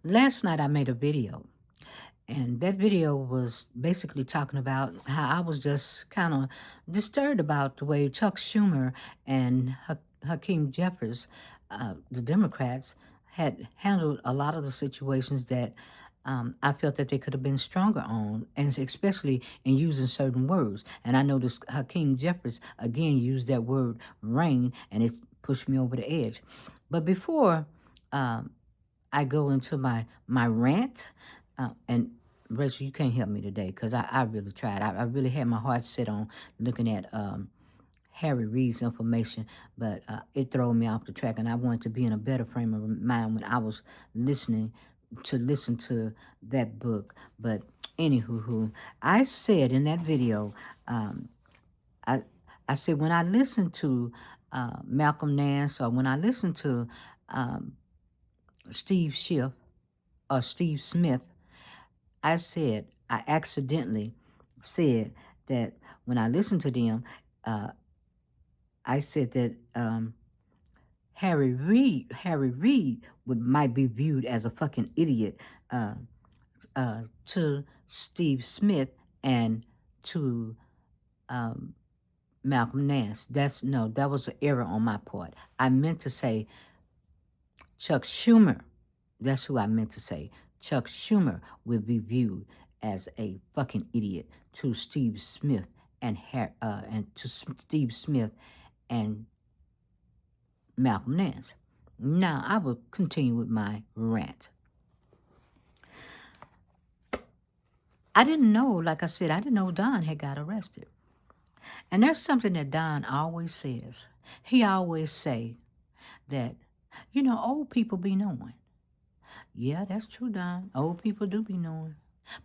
Last night I made a video, and that video was basically talking about how I was just kind of disturbed about the way Chuck Schumer and Hakeem Jeffries, the Democrats, had handled a lot of the situations that I felt that they could have been stronger on, and especially in using certain words. And I noticed Hakeem Jeffries again used that word rain, and it pushed me over the edge. But before um, I go into my rant, and Rachel, you can't help me today because I really tried. I really had my heart set on looking at Harry Reid's information, but it threw me off the track, and I wanted to be in a better frame of mind when I was listen to that book. But anywho, I said in that video, um, I I said when I listen to Malcolm Nance or when I listen to um, Steve Schiff or Steve Smith, I said, I accidentally said that when I listened to them, uh, I said that Harry Reid might be viewed as a fucking idiot uh, to Steve Smith and to um, Malcolm Nance. That was an error on my part. I meant to say Chuck Schumer. That's who I meant to say. Chuck Schumer will be viewed as a fucking idiot to Steve Smith and Steve Smith and Malcolm Nance. Now I will continue with my rant. I didn't know, like I said, I didn't know Don had got arrested. And there's something that Don always says. He always say that, old people be knowing. Yeah, that's true, Don. Old people do be knowing.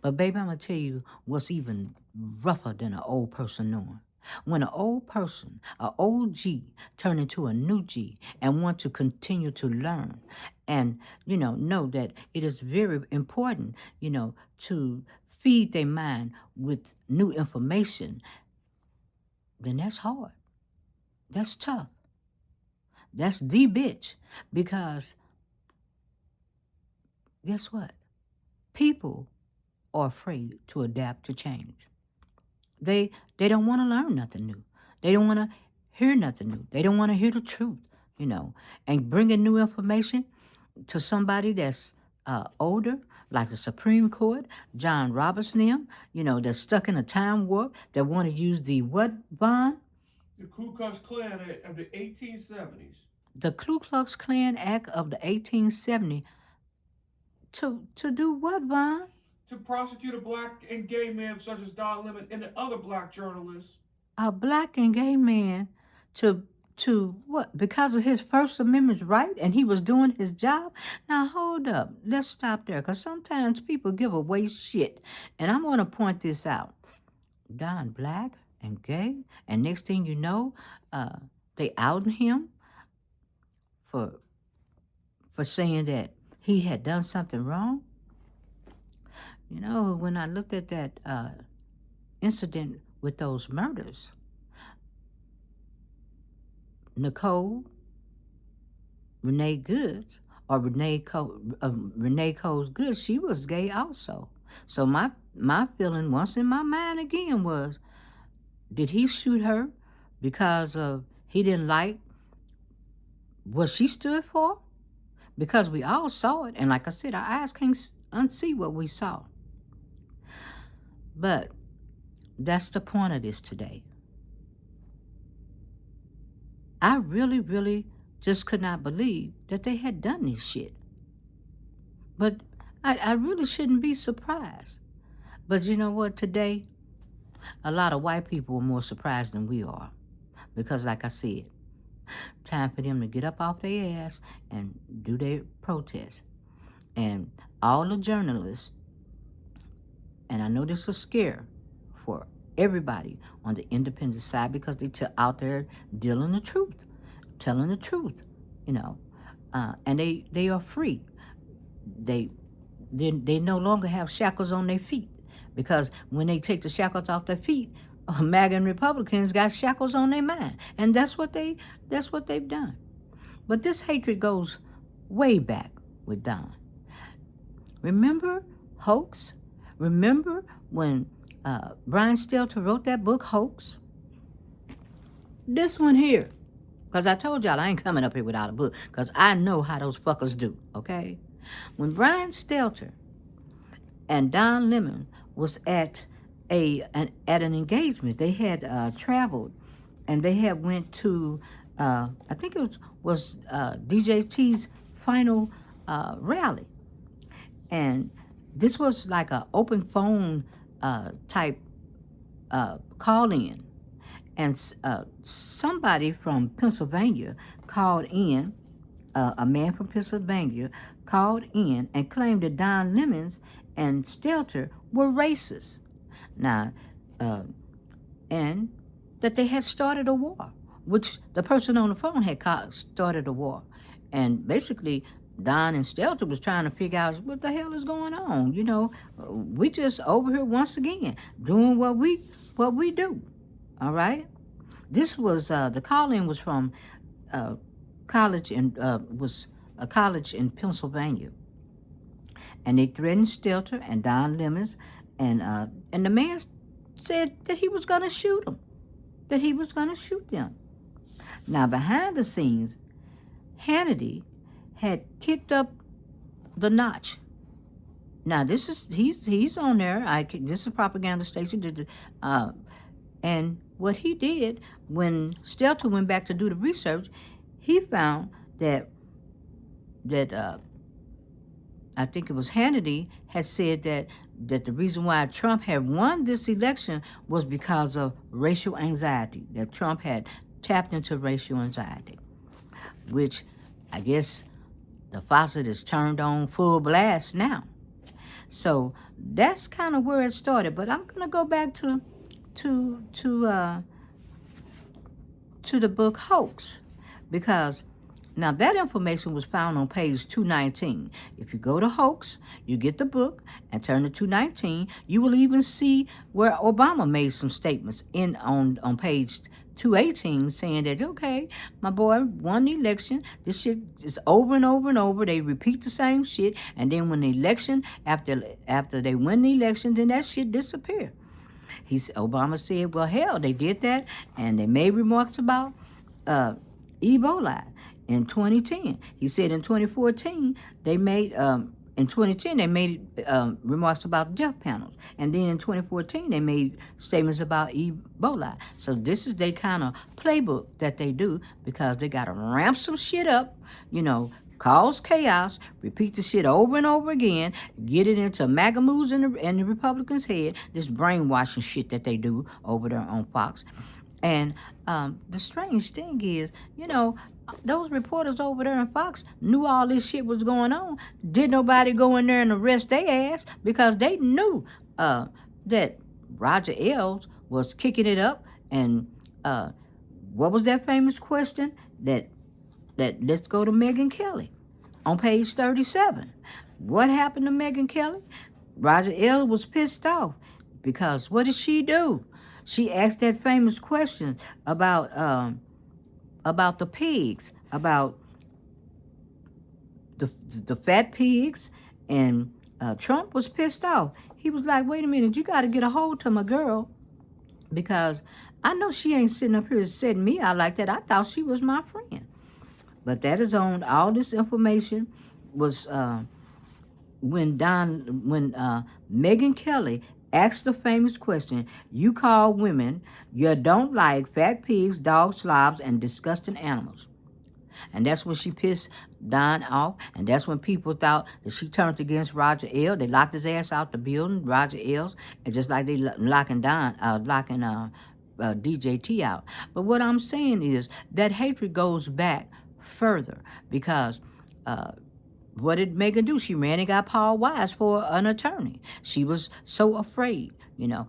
But baby, I'm gonna tell you what's even rougher than an old person knowing. When an old person, an old G, turn into a new G and want to continue to learn and, know that it is very important, to feed their mind with new information, then that's hard. That's tough. That's the bitch. Because guess what? People are afraid to adapt to change. They don't want to learn nothing new. They don't want to hear nothing new. They don't want to hear the truth, And bringing new information to somebody that's older, like the Supreme Court, John Roberts and them, that's stuck in a time warp, that want to use the what bond? The Ku Klux Klan of the 1870s. The Ku Klux Klan Act of the 1870. To do what, Vaughn? To prosecute a black and gay man such as Don Lemon and the other black journalists. A black and gay man to what? Because of his First Amendment right and he was doing his job? Now hold up. Let's stop there because sometimes people give away shit. And I'm going to point this out. Don black and gay, and next thing you know, they outed him for saying that he had done something wrong. When I looked at that incident with those murders, Nicole Renee Goods or Renee Cole's Goods, she was gay also. So my feeling once in my mind again was, did he shoot her because of he didn't like what she stood for? Because we all saw it, and like I said, our eyes can't unsee what we saw. But that's the point of this today. I really, really just could not believe that they had done this shit. But I really shouldn't be surprised. But you know what? Today, a lot of white people are more surprised than we are. Because like I said, time for them to get up off their ass and do their protest. And all the journalists, and I know this is scare for everybody on the independent side because they're out there telling the truth, and they are free. They no longer have shackles on their feet because when they take the shackles off their feet, MAGA and Republicans got shackles on their mind, and that's what they've done. But this hatred goes way back with Don. Remember Hoax? Remember when Brian Stelter wrote that book, Hoax? This one here. Because I told y'all I ain't coming up here without a book. Because I know how those fuckers do, okay? When Brian Stelter and Don Lemon was at an engagement, they had traveled, and they had went to I think it was DJT's final rally, and this was like an open phone type call in, and somebody from Pennsylvania called in. A man from Pennsylvania called in and claimed that Don Lemons and Stelter were racist. Now, and that they had started a war, which the person on the phone had started a war. And basically, Don and Stelter was trying to figure out what the hell is going on. You know, we just over here once again doing what we do. All right. This was the call-in was from college and was a college in Pennsylvania, and they threatened Stelter and Don Lemons, and the man said that he was going to shoot them, that he was going to shoot them. Now behind the scenes, Hannity had kicked up the notch. Now this is he's on there. This is a propaganda station. And what he did when Stelter went back to do the research, he found that I think it was Hannity had said that the reason why Trump had won this election was because of racial anxiety. That Trump had tapped into racial anxiety, which I guess the faucet is turned on full blast now. So that's kind of where it started. But I'm gonna go back to the book Hoax, because now that information was found on page 219. If you go to Hoax, you get the book and turn to 219, you will even see where Obama made some statements on page 218 saying that, okay, my boy won the election. This shit is over and over and over. They repeat the same shit. And then when the election, after they win the election, then that shit disappear. Obama said, well, hell, they did that, and they made remarks about Ebola in 2010. He said in 2014 they made in 2010 they made remarks about death panels, and then in 2014 they made statements about Ebola. So this is their kind of playbook that they do, because they got to ramp some shit up, cause chaos, repeat the shit over and over again, get it into MAGA moves in the Republicans' head, this brainwashing shit that they do over there on Fox. And the strange thing is, those reporters over there on Fox knew all this shit was going on. Did nobody go in there and arrest their ass, because they knew that Roger Ailes was kicking it up. And what was that famous question that let's go to Megyn Kelly on page 37. What happened to Megyn Kelly? Roger Ailes was pissed off because what did she do? She asked that famous question about the pigs, about the fat pigs, and Trump was pissed off. He was like, wait a minute, you got to get a hold to my girl, because I know she ain't sitting up here setting me out like that. I thought she was my friend. But that is on. All this information was when Megyn Kelly asked the famous question, you call women you don't like fat pigs, dog slobs, and disgusting animals. And that's when she pissed Don off, and that's when people thought that she turned against Roger Ailes. They locked his ass out the building, Roger Ailes, and just like they locking DJT out. But what I'm saying is that hatred goes back further, because what did Megan do? She ran and got Paul Wise for an attorney. She was so afraid, and her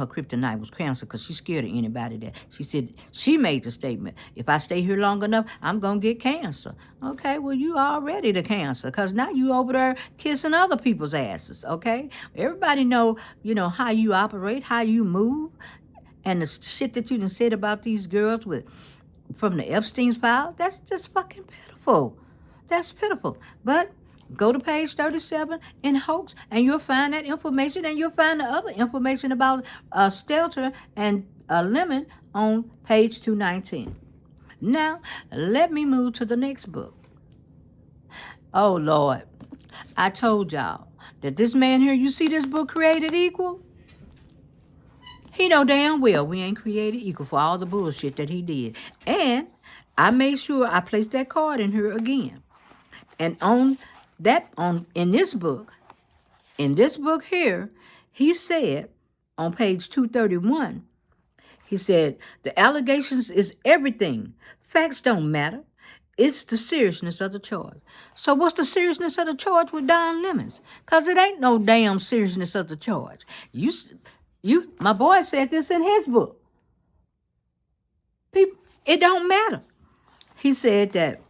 kryptonite was cancer, because she's scared of anybody that. She said, she made the statement, if I stay here long enough, I'm going to get cancer. Okay, well, you already the cancer, because now you over there kissing other people's asses, okay? Everybody know, how you operate, how you move, and the shit that you done said about these girls from the Epstein's file. That's just fucking pitiful. That's pitiful. But Go to page 37 in Hoax, and you'll find that information, and you'll find the other information about Stelter and Lemon on page 219. Now, let me move to the next book. Oh, Lord. I told y'all that this man here, you see this book, Created Equal? He know damn well we ain't created equal for all the bullshit that he did. And I made sure I placed that card in here again. And in this book here, he said on page 231, he said, the allegations is everything. Facts don't matter. It's the seriousness of the charge. So what's the seriousness of the charge with Don Lemons? Because it ain't no damn seriousness of the charge. My boy said this in his book. People, it don't matter. He said that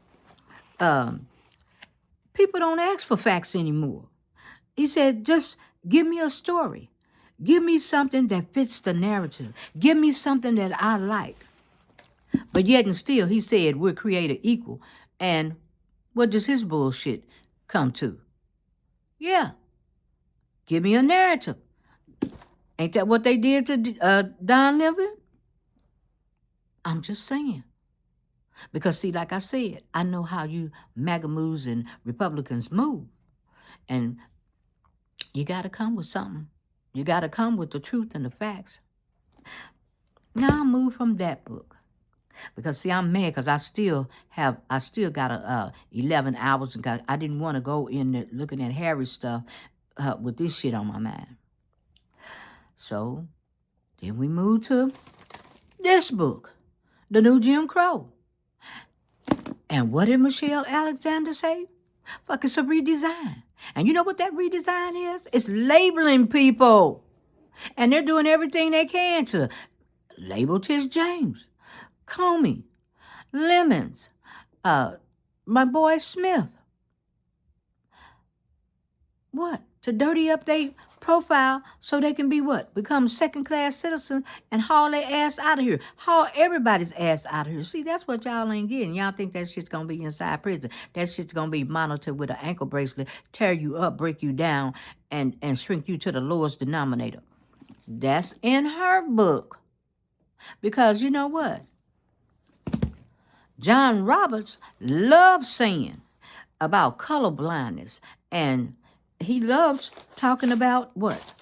people don't ask for facts anymore. He said, just give me a story. Give me something that fits the narrative. Give me something that I like. But yet and still, he said, we're created equal. And what does his bullshit come to? Yeah. Give me a narrative. Ain't that what they did to Don Lemon? I'm just saying. Because, see, like I said, I know how you MAGA moves and Republicans move. And you got to come with something. You got to come with the truth and the facts. Now I'll move from that book. Because, see, I'm mad because I still got 11 hours. And I didn't want to go in there looking at Harry's stuff with this shit on my mind. So then we move to this book, The New Jim Crow. And what did Michelle Alexander say? Fuck, it's a redesign. And you know what that redesign is? It's labeling people. And they're doing everything they can to label Tish James, Comey, Lemons, my boy Smith. What? To dirty up their profile so they can be what? Become second-class citizens and haul their ass out of here. Haul everybody's ass out of here. See, that's what y'all ain't getting. Y'all think that shit's going to be inside prison. That shit's going to be monitored with an ankle bracelet, tear you up, break you down, and shrink you to the lowest denominator. That's in her book. Because you know what? John Roberts loves saying about color blindness, and he loves talking about what?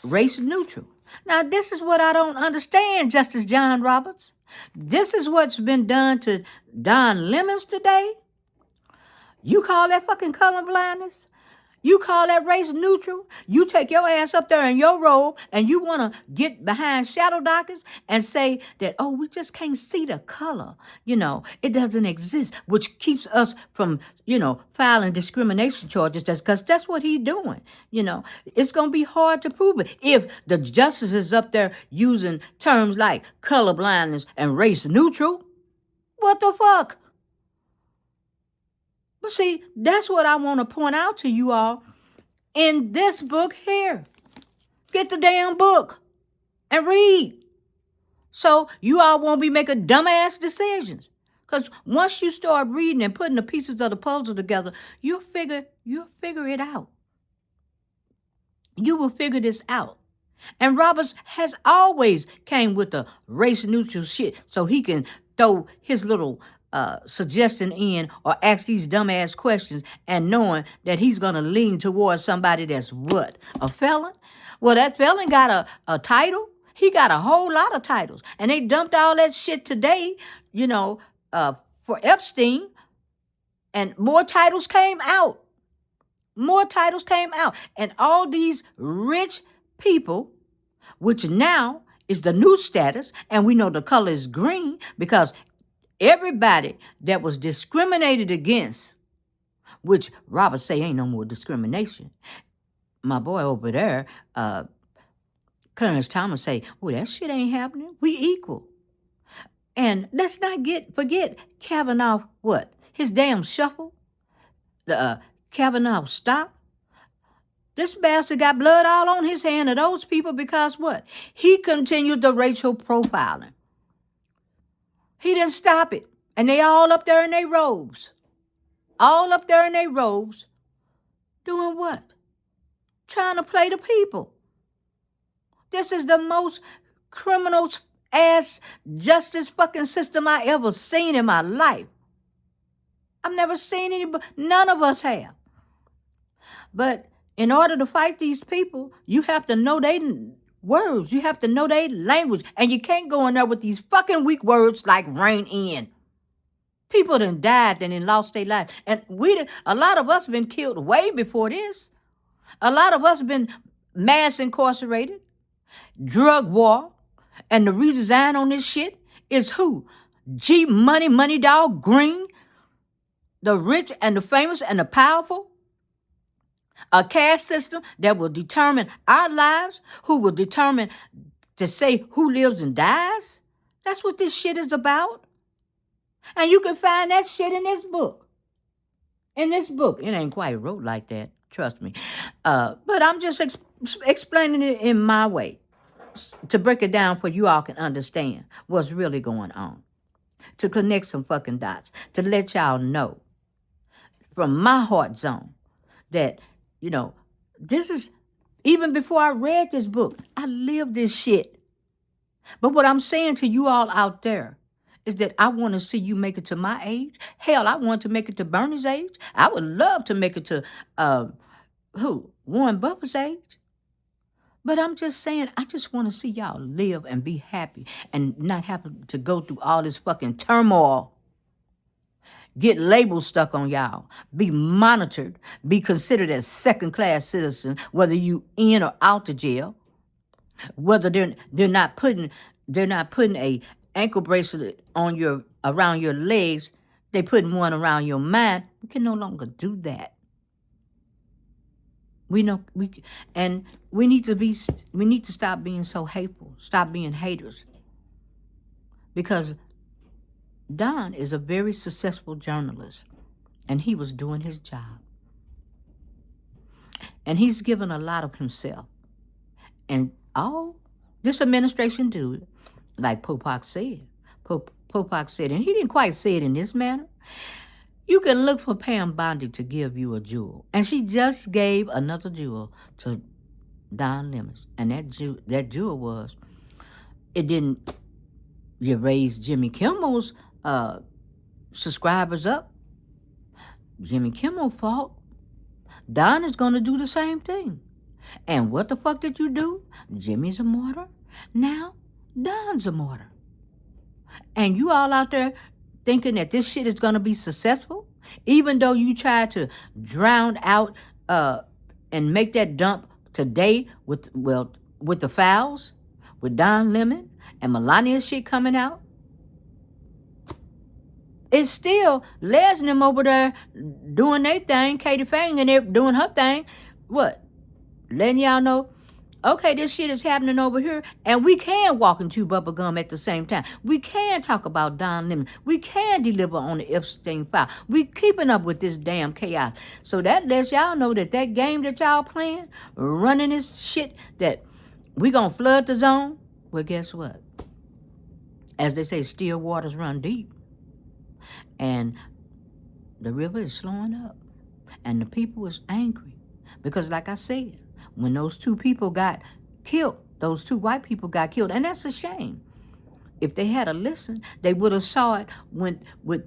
Race neutral. Now, this is what I don't understand, Justice John Roberts. This is what's been done to Don Lemons today. You call that fucking color blindness? You call that race neutral? You take your ass up there in your robe and you want to get behind shadow doctors and say that, oh, we just can't see the color. It doesn't exist, which keeps us from, filing discrimination charges. Because that's what he's doing. It's going to be hard to prove it if the justice is up there using terms like color blindness and race neutral. What the fuck? But see, that's what I want to point out to you all in this book here. Get the damn book and read. So you all won't be making dumbass decisions. Because once you start reading and putting the pieces of the puzzle together, you'll figure it out. You will figure this out. And Roberts has always came with the race neutral shit so he can throw his little suggestion in or ask these dumbass questions and knowing that he's going to lean towards somebody that's what? A felon? Well, that felon got a title. He got a whole lot of titles. And they dumped all that shit today, for Epstein. And more titles came out. And all these rich people, which now is the new status, and we know the color is green because everybody that was discriminated against, which Robert say ain't no more discrimination. My boy over there, Clarence Thomas say, well, that shit ain't happening. We equal. And let's not forget Kavanaugh, what? His damn shuffle? The Kavanaugh stop? This bastard got blood all on his hand of those people because what? He continued the racial profiling. He didn't stop it. And they all up there in their robes. all up there in their robes, doing what? Trying to play the people. This is the most criminal ass justice fucking system I ever seen in my life. I've never seen anybody, none of us have. But in order to fight these people, you have to know their words. You have to know their language. And you can't go in there with these fucking weak words like rein in. People done died and then lost their life. And a lot of us been killed way before this. A lot of us been mass incarcerated, drug war. And the redesign on this shit is who? Money Dog Green, the rich and the famous and the powerful. A caste system that will determine our lives, who will determine to say who lives and dies. That's what this shit is about. And you can find that shit in this book. In this book. It ain't quite wrote like that, trust me. But I'm just explaining it in my way to break it down for you all can understand what's really going on. To connect some fucking dots. To let y'all know from my heart zone that, you know, this is, even before I read this book, I lived this shit. But what I'm saying to you all out there is that I want to see you make it to my age. Hell, I want to make it to Bernie's age. I would love to make it to, Warren Buffett's age. But I'm just saying, I just want to see y'all live and be happy and not have to go through all this fucking turmoil. Get labels stuck on y'all. Be monitored. Be considered as second-class citizen, whether you in or out the jail. Whether they're not putting a ankle bracelet on around your legs, they putting one around your mind. We can no longer do that. We need to stop being so hateful. Stop being haters. Because Don is a very successful journalist, and he was doing his job. And he's given a lot of himself. And all this administration do, like Popak said. Popak said, and he didn't quite say it in this manner. You can look for Pam Bondi to give you a jewel. And she just gave another jewel to Don Lemon. And that jewel was, it didn't raise Jimmy Kimmel's subscribers up. Jimmy Kimmel fault. Don is going to do the same thing. And what the fuck did you do? Jimmy's a martyr. Now, Don's a martyr. And you all out there thinking that this shit is going to be successful, even though you tried to drown out and make that dump today with the fouls, with Don Lemon and Melania shit coming out. It's still Les and them over there doing their thing, Katie Fang and they're doing her thing. What? Letting y'all know, okay, this shit is happening over here, and we can walk and chew bubble gum at the same time. We can talk about Don Lemon. We can deliver on the Epstein file. We keeping up with this damn chaos. So that lets y'all know that game that y'all playing, running this shit, that we gonna flood the zone. Well, guess what? As they say, still waters run deep. And the river is slowing up. And the people is angry. Because like I said, when those two people got killed, those two white people got killed, and that's a shame. If they had a listen, they would have saw it with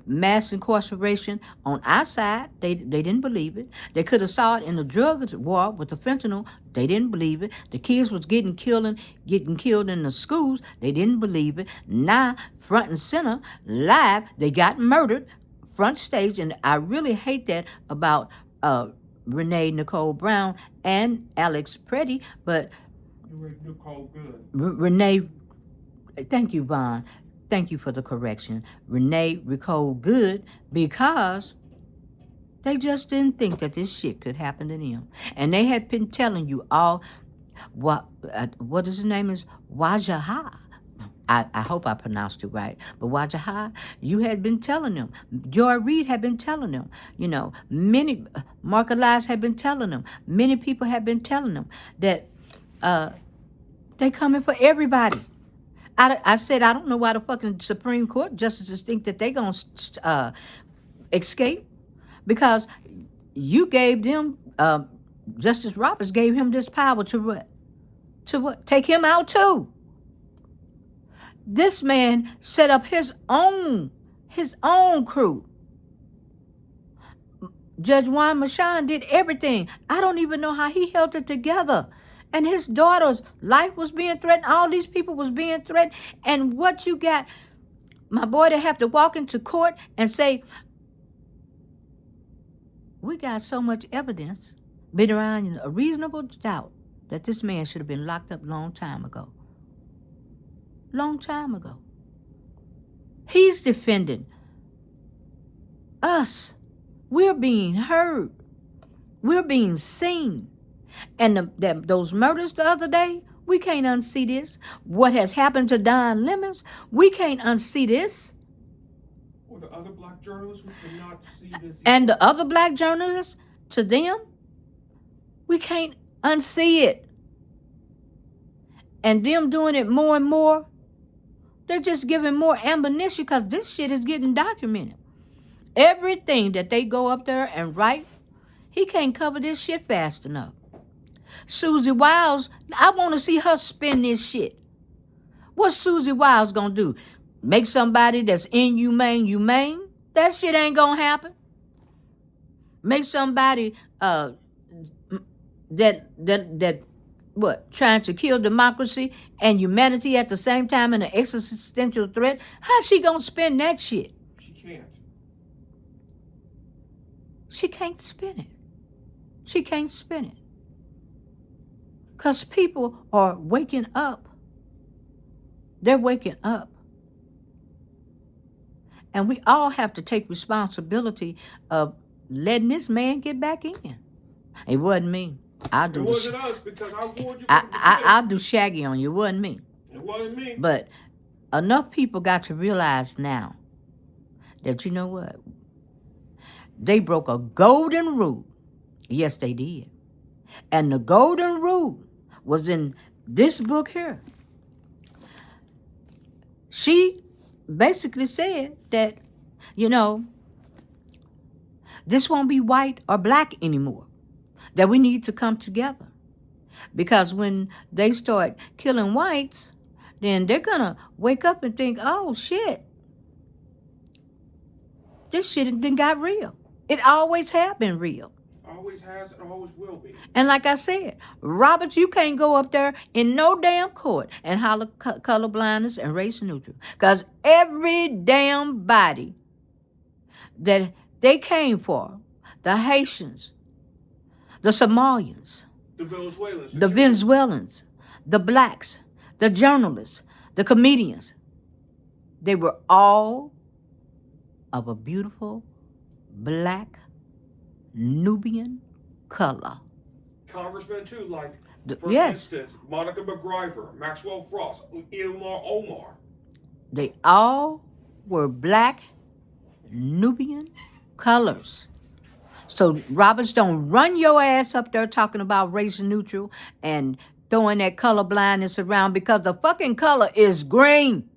mass incarceration on our side. They didn't believe it. They could have saw it in the drug war with the fentanyl. They didn't believe it. The kids was getting killed in the schools. They didn't believe it. Now, front and center, live, they got murdered, front stage, and I really hate that about Renee Nicole Brown and Alex Pretty, but Nicole Good. Renee, thank you, Vaughn. Thank you for the correction. Renee Nicole Good, because they just didn't think that this shit could happen to them. And they had been telling you all, what his name is, Wajaha. I hope I pronounced it right. But Wajaha, you had been telling them. Joy Reid had been telling them. You know, many, Mark Elias had been telling them. Many people had been telling them that they coming for everybody. I said, I don't know why the fucking Supreme Court justices think that they going to escape. because you gave them, Justice Roberts gave him this power to what? To what? Take him out too. This man set up his own crew. Judge Juan Machan did everything. I don't even know how he held it together. And his daughter's life was being threatened. All these people was being threatened. And what you got, my boy, to have to walk into court and say, we got so much evidence, been around a reasonable doubt that this man should have been locked up long time ago. Long time ago. He's defending us. We're being heard. We're being seen. And those murders the other day, we can't unsee this. What has happened to Don Lemons, we can't unsee this. Or the other black journalists, we cannot see this either. And the other black journalists, to them, we can't unsee it. And them doing it more and more, they're just giving more ammunition because this shit is getting documented. Everything that they go up there and write, he can't cover this shit fast enough. Susie Wiles, I want to see her spin this shit. What's Susie Wiles gonna do? Make somebody that's inhumane humane? That shit ain't gonna happen. Make somebody that what, trying to kill democracy and humanity at the same time in an existential threat? How's she gonna spin that shit? She can't. She can't spin it. She can't spin it. Because people are waking up. They're waking up. And we all have to take responsibility of letting this man get back in. It wasn't me. It wasn't us because I warned you. I'll do Shaggy on you. It wasn't me. It wasn't me. But enough people got to realize now that, you know what? They broke a golden rule. Yes, they did. And the golden rule was in this book here. She basically said that, you know, this won't be white or black anymore. That we need to come together. Because when they start killing whites, then they're going to wake up and think, oh, shit. This shit then got real. It always have been real. Always has and always will be. And like I said, Roberts, you can't go up there in no damn court and holler color blindness and race neutral. Because every damn body that they came for, the Haitians, the Somalians, the Venezuelans, the blacks, the journalists, the comedians, they were all of a beautiful black Nubian color. Congressmen too, like for yes. instance, Monica McGriver, Maxwell Frost, Ilmar Omar. They all were black Nubian colors. So Roberts, don't run your ass up there talking about race neutral and throwing that color blindness around, because the fucking color is green.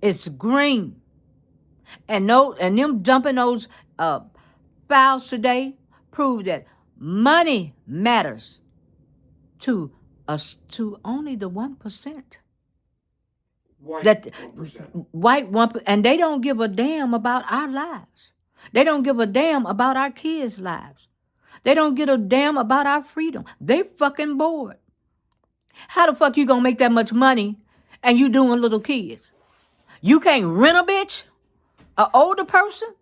It's green. And them dumping those files today prove that money matters to us, to only the 1%. White that 1%. White 1%, and they don't give a damn about our lives. They don't give a damn about our kids' lives. They don't give a damn about our freedom. They fucking bored. How the fuck you gonna make that much money and you doing little kids? You can't rent a bitch? An older person?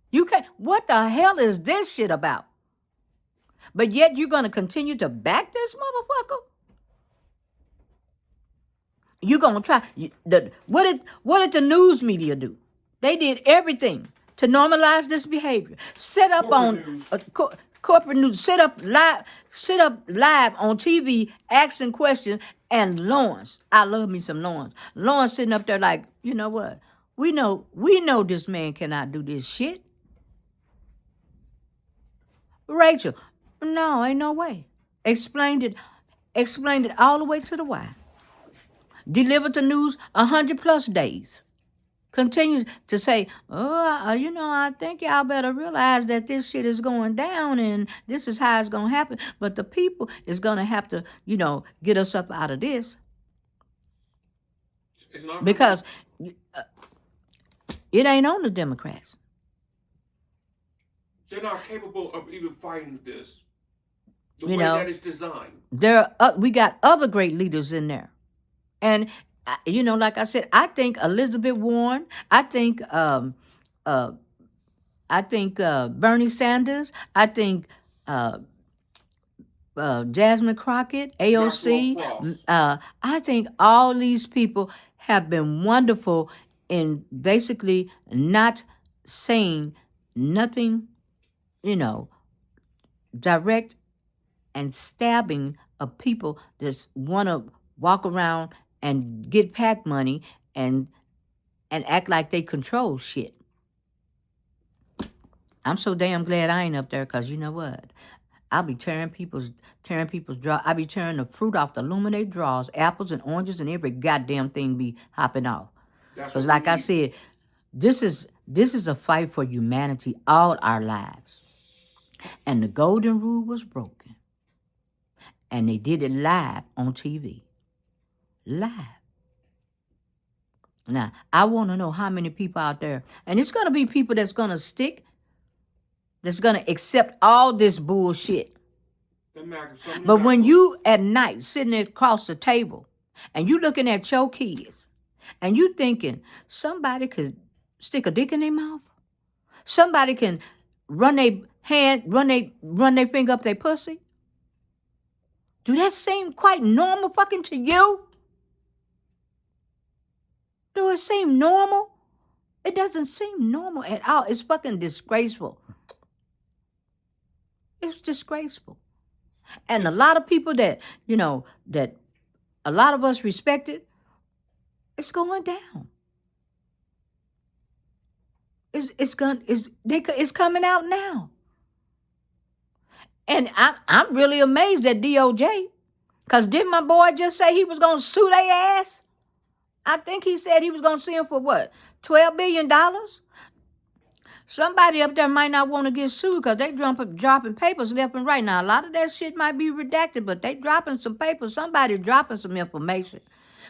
You can't. What the hell is this shit about? But yet you're gonna continue to back this motherfucker? You're gonna try. What did the news media do? They did everything to normalize this behavior. Set up corporate news. Sit up live on TV, asking questions. And Lawrence, I love me some Lawrence. Lawrence sitting up there like, you know what? We know this man cannot do this shit. Rachel, no, ain't no way. Explained it all the way to the why. Delivered the news 100+ days. continues to say, oh, I think y'all better realize that this shit is going down and this is how it's going to happen. But the people is going to have to, get us up out of this. It's not because it ain't on the Democrats. They're not capable of even fighting this the way that it's designed. We got other great leaders in there. And, like I said, I think Elizabeth Warren, I think Bernie Sanders, I think Jasmine Crockett, AOC, I think all these people have been wonderful in basically not saying nothing, direct and stabbing of people that want to walk around and get PAC money and act like they control shit. I'm so damn glad I ain't up there, because you know what? I'll be tearing people's draws. I'll be tearing the fruit off the illuminate draws, apples and oranges and every goddamn thing be hopping off. Because like I said, this is a fight for humanity all our lives. And the golden rule was broken. And they did it live on TV. Live. Now, I want to know how many people out there, and it's going to be people that's going to stick, that's going to accept all this bullshit. But when you at night sitting across the table and you looking at your kids and you thinking somebody could stick a dick in their mouth, somebody can run their finger up their pussy, do that seem quite normal fucking to you? Do it seem normal? It doesn't seem normal at all. It's fucking disgraceful. It's disgraceful. And a lot of people that, that a lot of us respected, it's going down. It's coming out now. And I'm really amazed at DOJ, because didn't my boy just say he was going to sue their ass? I think he said he was going to sue him for what, $12 billion? Somebody up there might not want to get sued because they dropping papers left and right. Now, a lot of that shit might be redacted, but they dropping some papers. Somebody dropping some information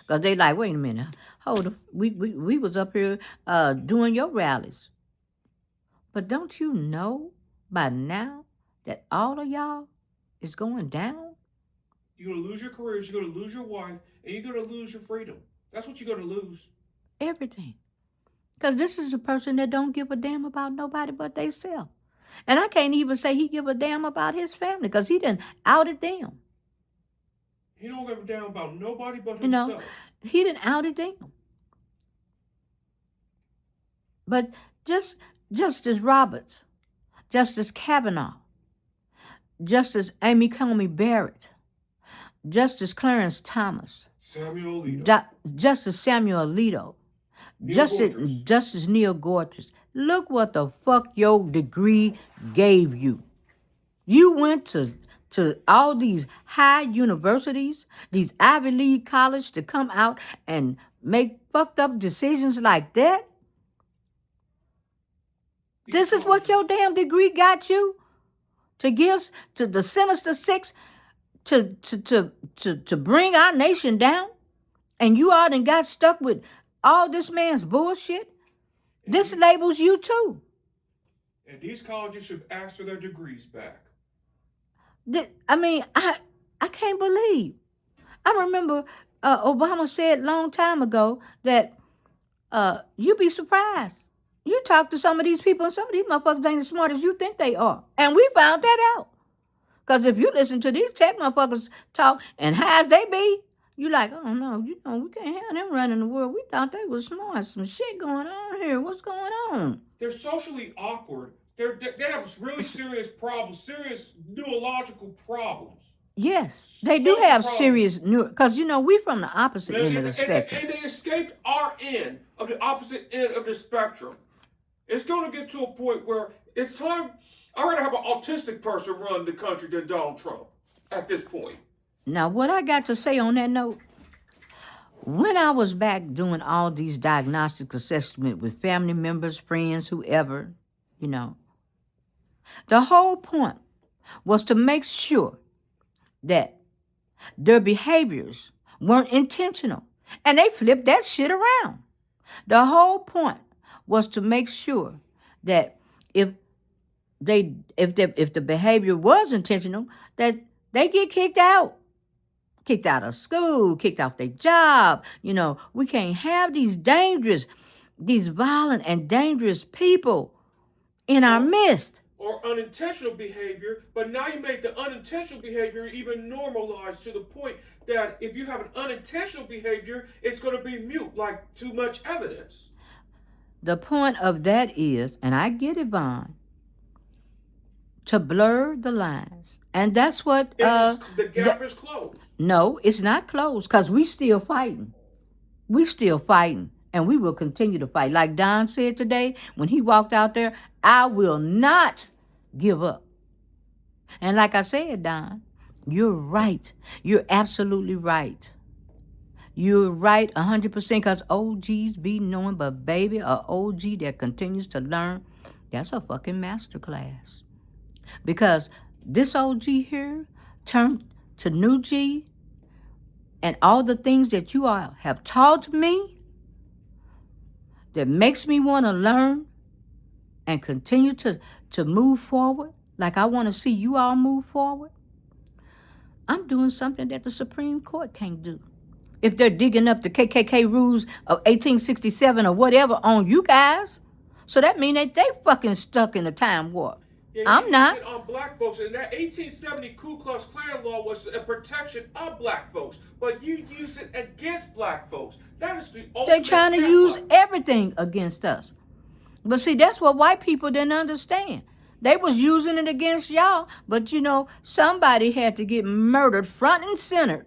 because they like, wait a minute, hold on. We was up here doing your rallies. But don't you know by now that all of y'all is going down? You're going to lose your careers, you're going to lose your wife, and you're going to lose your freedom. That's what you're going to lose. Everything. Because this is a person that don't give a damn about nobody but theyself. And I can't even say he give a damn about his family, because he done outed them. He don't give a damn about nobody but himself. He done outed them. But Justice Roberts, Justice Kavanaugh, Justice Amy Coney Barrett, Justice Clarence Thomas, Samuel Alito, Justice Samuel Alito, Justice Neil Gorsuch. Look what the fuck your degree gave you. You went to all these high universities, these Ivy League colleges, to come out and make fucked up decisions like that? This is what your damn degree got you? To give to the Sinister Six to bring our nation down? And you all done got stuck with all this man's bullshit? This labels you too. And these colleges should ask for their degrees back. I can't believe. I remember Obama said a long time ago that you'd be surprised. You talk to some of these people, and some of these motherfuckers ain't as smart as you think they are. And we found that out. Because if you listen to these tech motherfuckers talk and high as they be, you like, oh no, we can't have them running the world. We thought they was smart. Some shit going on here. What's going on? They're socially awkward. They have really serious problems, serious neurological problems. Yes, they do have serious because we from the opposite end of the spectrum. And they escaped our end of the opposite end of the spectrum. It's going to get to a point where it's time. I'd rather have an autistic person run the country than Donald Trump at this point. Now, what I got to say on that note, When I was back doing all these diagnostic assessments with family members, friends, whoever, you know, the whole point was to make sure that their behaviors weren't intentional. And they flipped that shit around. The whole point was to make sure that if if the behavior was intentional, that they get kicked out of school, kicked off their job. We can't have these violent and dangerous people in our midst. Or unintentional behavior, but now you make the unintentional behavior even normalized to the point that if you have an unintentional behavior, it's going to be mute, like too much evidence. The point of that is, and I get it, Vaughn, to blur the lines. And that's what... the gap is closed. No, it's not closed, because we still fighting. We still fighting, and we will continue to fight. Like Don said today, when he walked out there, I will not give up. And like I said, Don, you're right. You're absolutely right. You're right 100%, because OGs be knowing, but baby, a OG that continues to learn, that's a fucking masterclass. Because this OG here turned to new G, and all the things that you all have taught me that makes me want to learn and continue to move forward, like I want to see you all move forward. I'm doing something that the Supreme Court can't do. If they're digging up the KKK rules of 1867 or whatever on you guys, so that means that they fucking stuck in a time warp. Yeah, I'm not. On black folks, and that 1870 Ku Klux Klan law was a protection of black folks, but you use it against black folks. That is the ultimate. They're trying to use everything against us. But see, that's what white people didn't understand. They was using it against y'all, but somebody had to get murdered front and center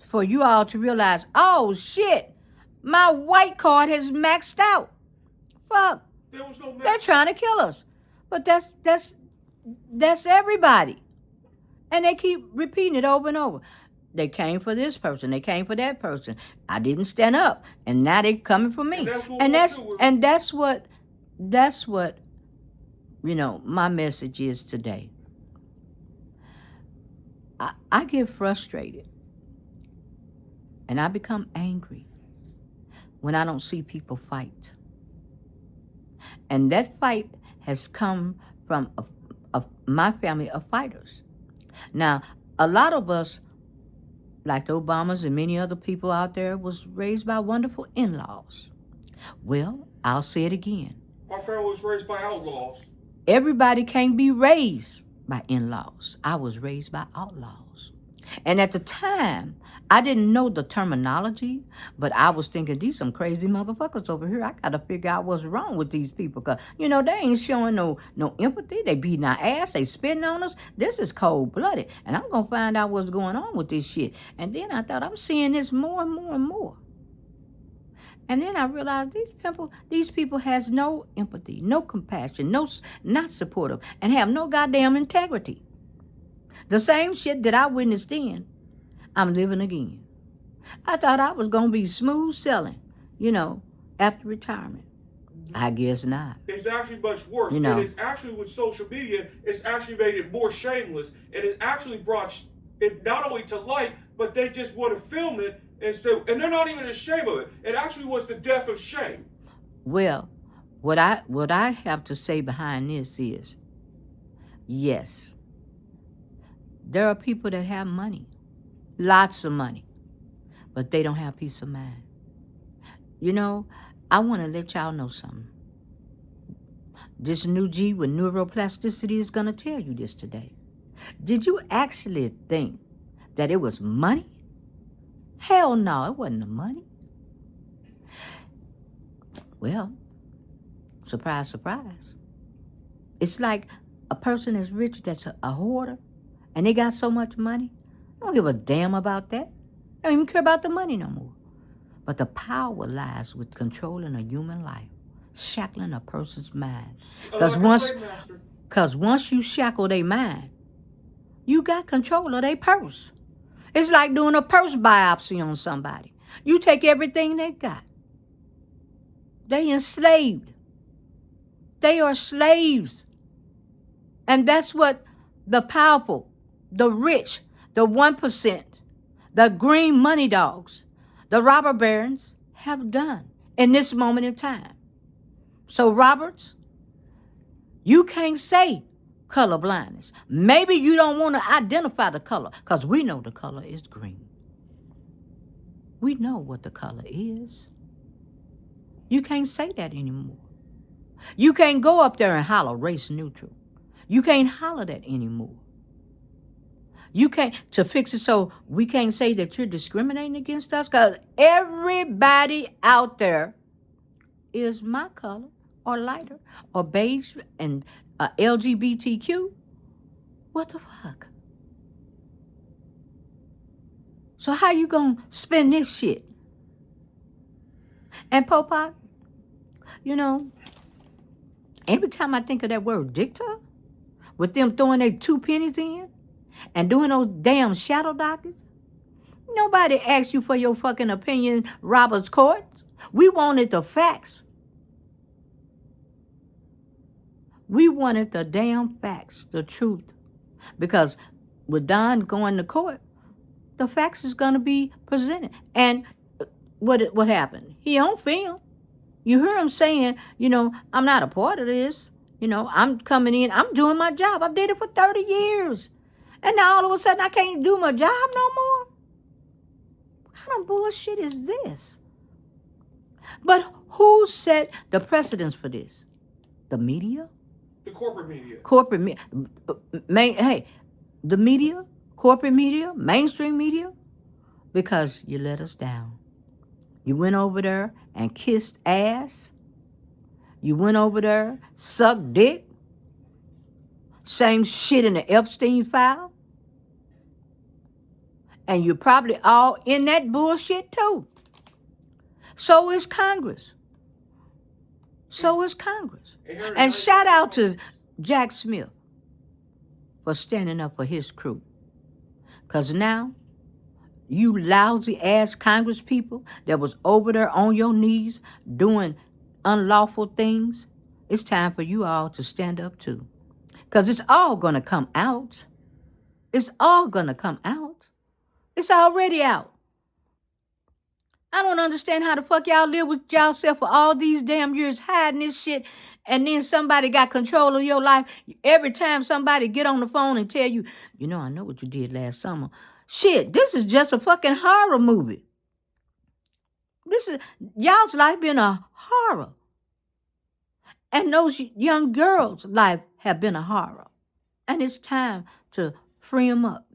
for you all to realize, oh shit, my white card has maxed out. Fuck. There was no They're trying to kill us. But that's everybody. And they keep repeating it over and over. They came for this person. They came for that person. I didn't stand up, and now they're coming for me. And that's what my message is today. I get frustrated, and I become angry when I don't see people fight. And that fight has come from my family of fighters. Now, a lot of us, like the Obamas and many other people out there, was raised by wonderful in-laws. Well, I'll say it again. Our family was raised by outlaws. Everybody can't be raised by in-laws. I was raised by outlaws. And at the time, I didn't know the terminology, but I was thinking, these some crazy motherfuckers over here. I got to figure out what's wrong with these people, because, they ain't showing no empathy. They beating our ass. They spitting on us. This is cold-blooded, and I'm going to find out what's going on with this shit. And then I thought, I'm seeing this more and more and more. And then I realized these people has no empathy, no compassion, not supportive, and have no goddamn integrity. The same shit that I witnessed then, I'm living again. I thought I was going to be smooth selling, after retirement. I guess not. It's actually much worse. And it's actually, with social media, it's actually made it more shameless. And it's actually brought it not only to light, but they just want to film it. And they're not even ashamed of it. It actually was the death of shame. Well, what I have to say behind this is, yes, there are people that have money, lots of money, but they don't have peace of mind. I want to let y'all know something. This new G with neuroplasticity is going to tell you this today. Did you actually think that it was money? Hell no, it wasn't the money. Well, surprise, surprise. It's like a person is rich that's a hoarder, and they got so much money. I don't give a damn about that. I don't even care about the money no more. But the power lies with controlling a human life, shackling a person's mind. Because once you shackle their mind, you got control of their purse. It's like doing a purse biopsy on somebody. You take everything they got. They enslaved. They are slaves. And that's what the powerful, the rich, the 1%, the green money dogs, the robber barons have done in this moment in time. So, Roberts, you can't say color blindness. Maybe you don't want to identify the color because we know the color is green. We know what the color is. You can't say that anymore. You can't go up there and holler race neutral. You can't holler that anymore. You can't, to fix it so we can't say that you're discriminating against us, because everybody out there is my color or lighter or beige and LGBTQ. What the fuck? So how you gonna spend this shit? And Popeye, you know, every time I think of that word dicta, with them throwing their 2 pennies in and doing those damn shadow doctors, nobody asked you for your fucking opinion, Roberts Court. We wanted the facts. We wanted the damn facts, the truth. Because with Don going to court, the facts is going to be presented. And what happened? He on film. You hear him saying, I'm not a part of this. I'm coming in. I'm doing my job. I've did it for 30 years. And now all of a sudden I can't do my job no more? What kind of bullshit is this? But who set the precedence for this? The media? The corporate media. Corporate media. Hey, the media, corporate media, mainstream media, because you let us down. You went over there and kissed ass. You went over there, sucked dick. Same shit in the Epstein file. And you're probably all in that bullshit too. So is Congress. So is Congress. And shout out to Jack Smith for standing up for his crew. Because now, you lousy ass Congress people that was over there on your knees doing unlawful things, it's time for you all to stand up too. Because it's all going to come out. It's all going to come out. It's already out. I don't understand how the fuck y'all live with y'allself for all these damn years hiding this shit, and then somebody got control of your life. Every time somebody get on the phone and tell you, I know what you did last summer. Shit, this is just a fucking horror movie. This is y'all's life been a horror. And those young girls' life have been a horror. And it's time to free them up.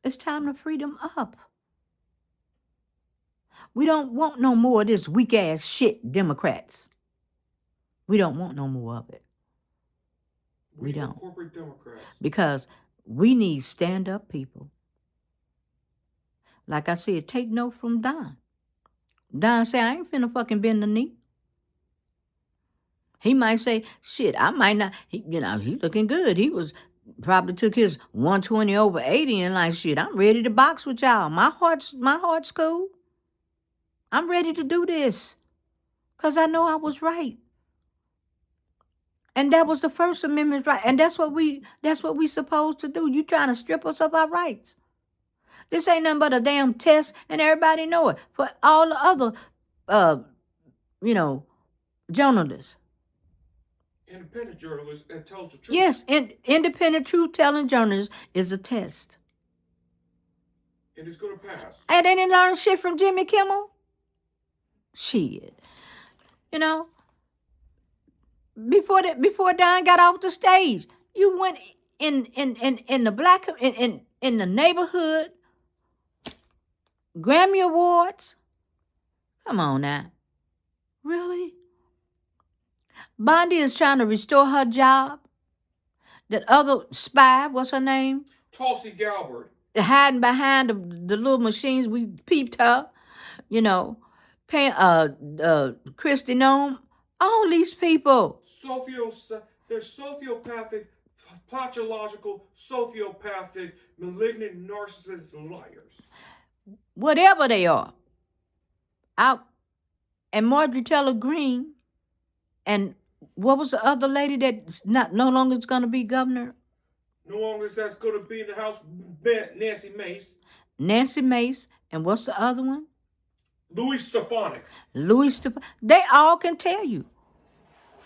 It's time to free them up. We don't want no more of this weak ass shit, Democrats. We don't want no more of it. We don't. Corporate Democrats. Because we need stand-up people. Like I said, take note from Don. Don say, I ain't finna fucking bend the knee. He might say, shit, I might not. He looking good. He was probably took his 120 over 80 and like, shit, I'm ready to box with y'all. My heart's cool. I'm ready to do this. Because I know I was right. And that was the First Amendment right. And that's what we supposed to do. You trying to strip us of our rights. This ain't nothing but a damn test, and everybody know it. For all the other, journalists. Independent journalists that tells the truth. Yes, independent truth-telling journalists is a test. And it's going to pass. And they didn't learn shit from Jimmy Kimmel? Shit. Before Don got off the stage, you went in the black in the neighborhood Grammy Awards. Come on now. Really? Bondi is trying to restore her job. That other spy, what's her name? Tulsi Gabbard. Hiding behind the little machines, we peeped her. Christy Nome. All these people. They're sociopathic, pathological, sociopathic, malignant, narcissist liars. whatever they are, out. And Marjorie Taylor Greene, and what was the other lady that's no longer is going to be governor? No longer that's going to be in the House, Nancy Mace. Nancy Mace, and what's the other one? Louis Stefanik. They all can tell you.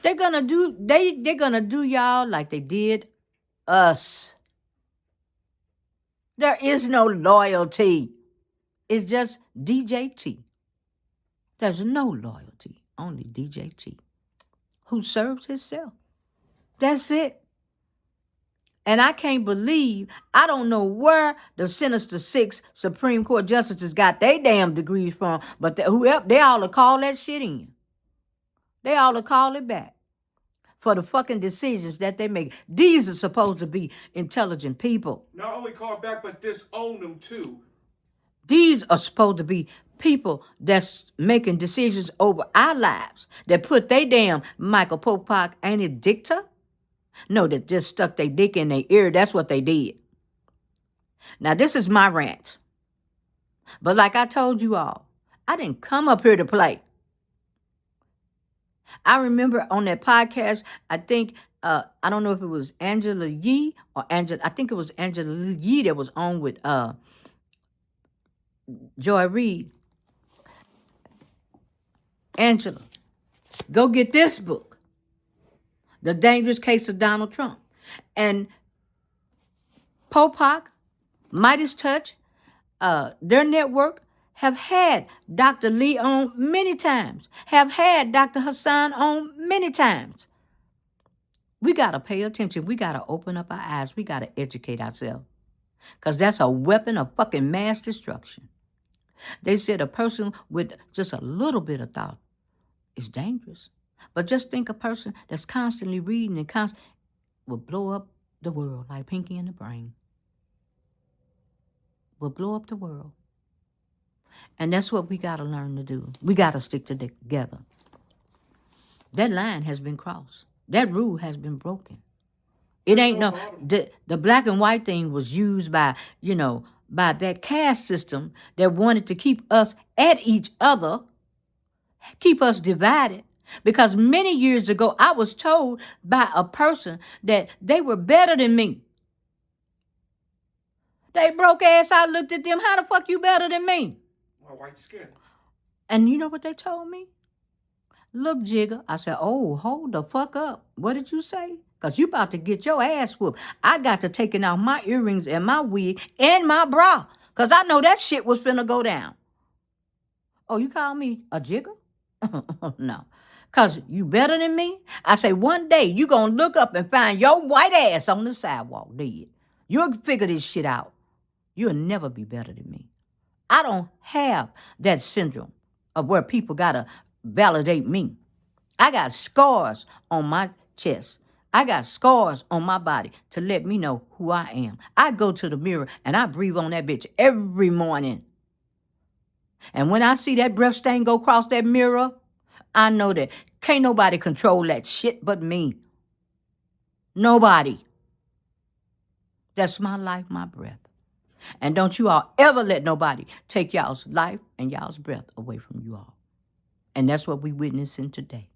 They're gonna do y'all like they did us. There is no loyalty. It's just DJT. There's no loyalty, only DJT, who serves himself. That's it. And I can't believe, I don't know where the Sinister Six Supreme Court justices got their damn degrees from, but whoever, they all to call that shit in. They all to call it back for the fucking decisions that they make. These are supposed to be intelligent people. Not only call it back, but disown them too. These are supposed to be people that's making decisions over our lives, that put their damn Michael Popak, ain't it dicta? No, that just stuck their dick in their ear. That's what they did. Now, this is my rant. But like I told you all, I didn't come up here to play. I remember on that podcast, I think, I don't know if it was Angela Yee or Angela, I think it was Angela Yee that was on with Joy Reid. Angela, go get this book, The Dangerous Case of Donald Trump. And Popak, Midas Touch, their network have had Dr. Lee on many times, have had Dr. Hassan on many times. We got to pay attention. We got to open up our eyes. We got to educate ourselves, because that's a weapon of fucking mass destruction. They said a person with just a little bit of thought is dangerous. But just think a person that's constantly reading and will blow up the world like Pinky in the Brain. Will blow up the world. And that's what we got to learn to do. We got to stick together. That line has been crossed. That rule has been broken. It ain't no, the black and white thing was used by, by that caste system that wanted to keep us at each other, keep us divided. Because many years ago, I was told by a person that they were better than me. They broke ass, I looked at them, how the fuck you better than me? My white skin. And you know what they told me? Look, Jigger. I said, oh, hold the fuck up. What did you say? Because you about to get your ass whooped. I got to taking out my earrings and my wig and my bra, because I know that shit was finna go down. Oh, you call me a jigger? No. Because you better than me? I say, one day you going to look up and find your white ass on the sidewalk, dead. You'll figure this shit out. You'll never be better than me. I don't have that syndrome of where people got to validate me. I got scars on my chest. I got scars on my body to let me know who I am. I go to the mirror and I breathe on that bitch every morning. And when I see that breath stain go across that mirror, I know that can't nobody control that shit but me. Nobody. That's my life, my breath. And don't you all ever let nobody take y'all's life and y'all's breath away from you all. And that's what we witnessing today.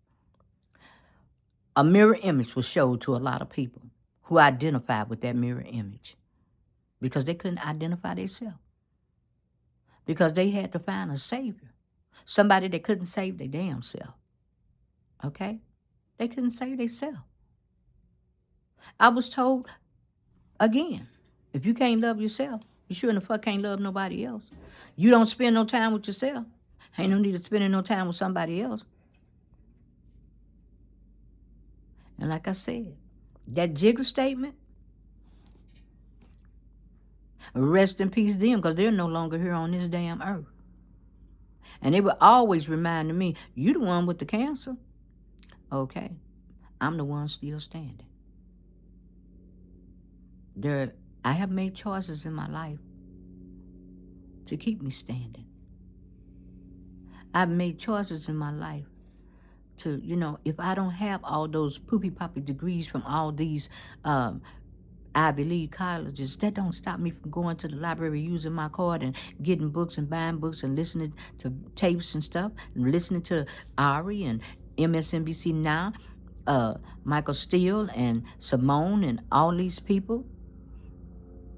A mirror image was showed to a lot of people who identified with that mirror image because they couldn't identify themselves. Because they had to find a savior. Somebody that couldn't save their damn self. Okay? They couldn't save themselves. I was told, again, if you can't love yourself, you sure in the fuck can't love nobody else. You don't spend no time with yourself. Ain't no need of spending no time with somebody else. And like I said, that Jigger statement, rest in peace them, because they're no longer here on this damn earth. And they were always reminding me, you the one with the cancer. Okay, I'm the one still standing. I have made choices in my life to keep me standing. I've made choices in my life to, if I don't have all those poopy poppy degrees from all these Ivy League colleges. That don't stop me from going to the library, using my card and getting books and buying books and listening to tapes and stuff, and listening to Ari and MSNBC Now, Michael Steele and Simone and all these people,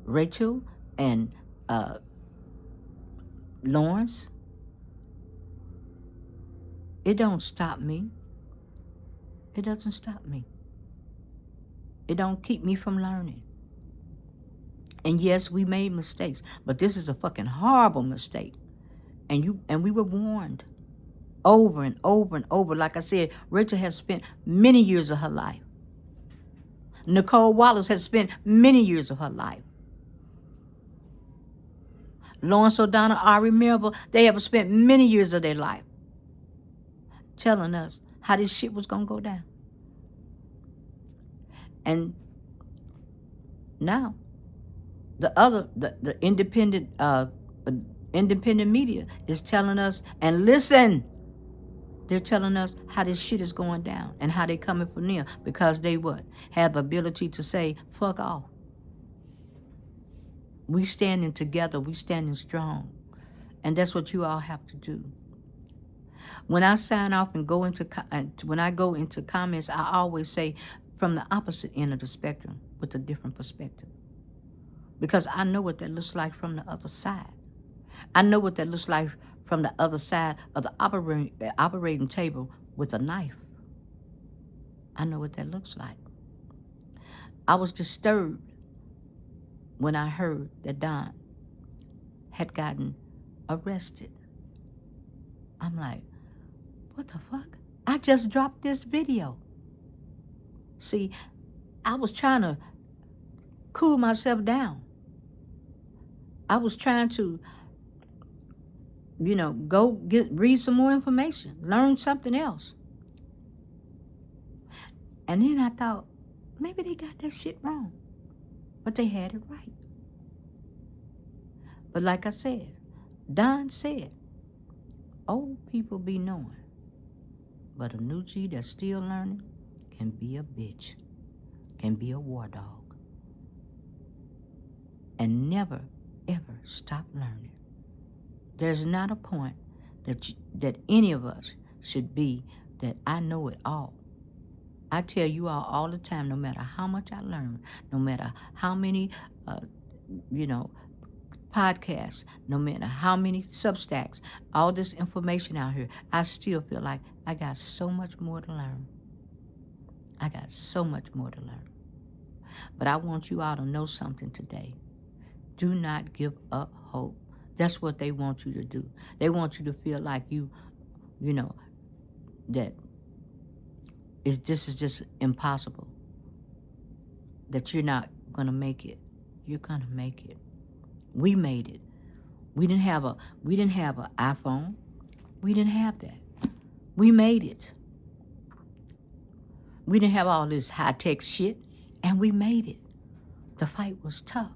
Rachel and Lawrence. It don't stop me. It doesn't stop me. It don't keep me from learning. And yes, we made mistakes, but this is a fucking horrible mistake. And we were warned over and over and over. Like I said, Rachel has spent many years of her life. Nicole Wallace has spent many years of her life. Lawrence O'Donnell, Ari Mirabel, they have spent many years of their life telling us how this shit was going to go down. And now, the independent media is telling us, and listen, they're telling us how this shit is going down and how they coming from there, because they what? Have the ability to say, fuck off. We standing together, we standing strong. And that's what you all have to do. When I sign off and when I go into comments, I always say from the opposite end of the spectrum with a different perspective. Because I know what that looks like from the other side. I know what that looks like from the other side of the operating table with a knife. I know what that looks like. I was disturbed when I heard that Don had gotten arrested. I'm like, what the fuck? I just dropped this video. See, I was trying to cool myself down. I was trying to, go read some more information, learn something else. And then I thought, maybe they got that shit wrong. But they had it right. But like I said, Don said, old people be knowing, but a new G that's still learning can be a bitch, can be a war dog, and never, ever stop learning. There's not a point that any of us should be that I know it all. I tell you all the time, no matter how much I learn, no matter how many, podcasts, no matter how many Substacks, all this information out here, I still feel like I got so much more to learn. I got so much more to learn. But I want you all to know something today. Do not give up hope. That's what they want you to do. They want you to feel like that this is just impossible, that you're not going to make it. You're going to make it. We made it. We didn't have an iPhone. We didn't have that. We made it. We didn't have all this high-tech shit, and we made it. The fight was tough,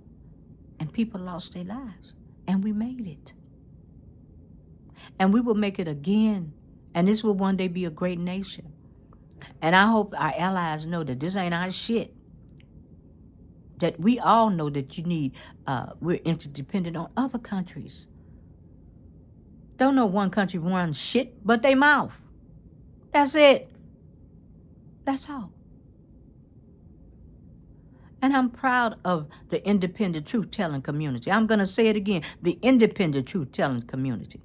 and people lost their lives, and we made it. And we will make it again, and this will one day be a great nation. And I hope our allies know that this ain't our shit. That we all know that we're interdependent on other countries. Don't know one country runs shit but they mouth. That's it. That's all. And I'm proud of the independent truth-telling community. I'm going to say it again. The independent truth-telling community.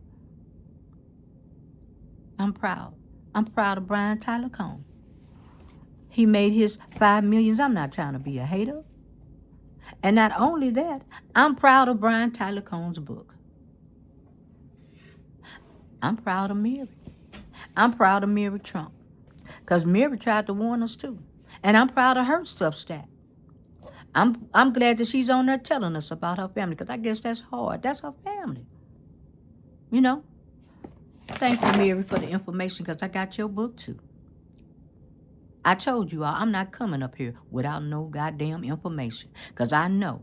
I'm proud. I'm proud of Brian Tyler Cohn. He made his $5 million. I'm not trying to be a hater. And not only that, I'm proud of Brian Tyler Cohn's book. I'm proud of Mary. I'm proud of Mary Trump. Because Mary tried to warn us too. And I'm proud of her Substack. I'm glad that she's on there telling us about her family, because I guess that's hard. That's her family. Thank you, Mary, for the information, because I got your book too. I told you all, I'm not coming up here without no goddamn information. Because I know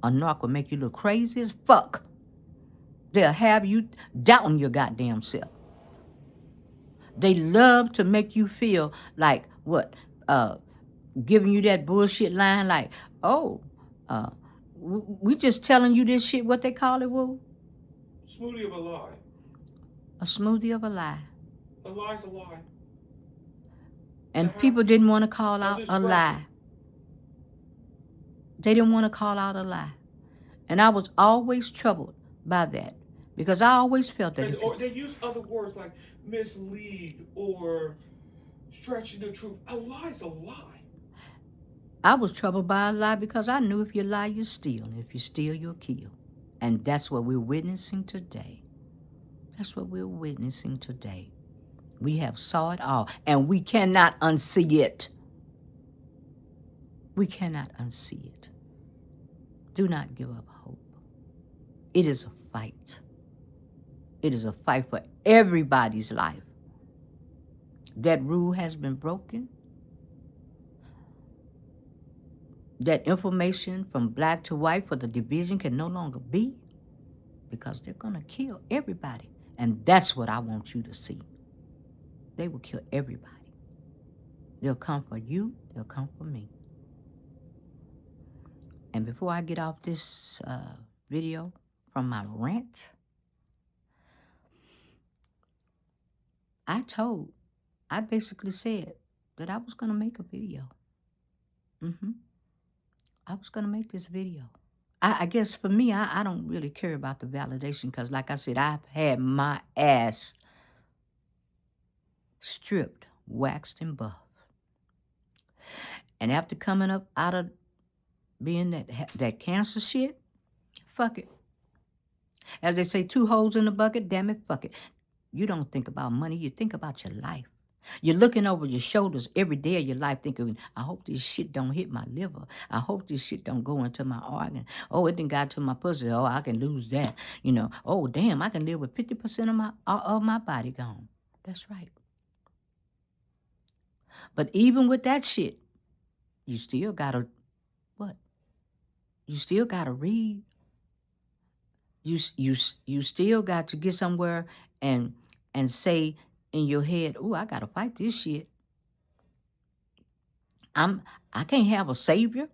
a narc will make you look crazy as fuck. They'll have you doubting your goddamn self. They love to make you feel like what? giving you that bullshit line like, oh, we just telling you this shit, what they call it, Woo? Smoothie of a lie. A smoothie of a lie. A lie's a lie. And people didn't want to call No out a discretion. lie. They didn't want to call out a lie. And I was always troubled by that because I always felt that. Or they use other words like mislead or stretching the truth. A lie's a lie. I was troubled by a lie because I knew if you lie, you steal. And if you steal, you'll kill. And that's what we're witnessing today. That's what we're witnessing today. We have saw it all, and we cannot unsee it. We cannot unsee it. Do not give up hope. It is a fight. It is a fight for everybody's life. That rule has been broken. That information from black to white for the division can no longer be, because they're going to kill everybody. And that's what I want you to see. They will kill everybody. They'll come for you. They'll come for me. And before I get off this video from my rant, I basically said that I was going to make a video. I was going to make this video. I guess for me, I don't really care about the validation because, like I said, I've had my ass stripped, waxed, and buffed. And after coming up out of being that cancer shit, fuck it. As they say, 2 holes in the bucket, damn it, fuck it. You don't think about money, you think about your life. You're looking over your shoulders every day of your life thinking, I hope this shit don't hit my liver. I hope this shit don't go into my organ. Oh, it done got to my pussy. Oh, I can lose that. Oh, damn, I can live with 50% of my body gone. That's right. But even with that shit, you still gotta, what? You still gotta read. You still got to get somewhere and say in your head, "Ooh, I gotta fight this shit. I can't have a savior.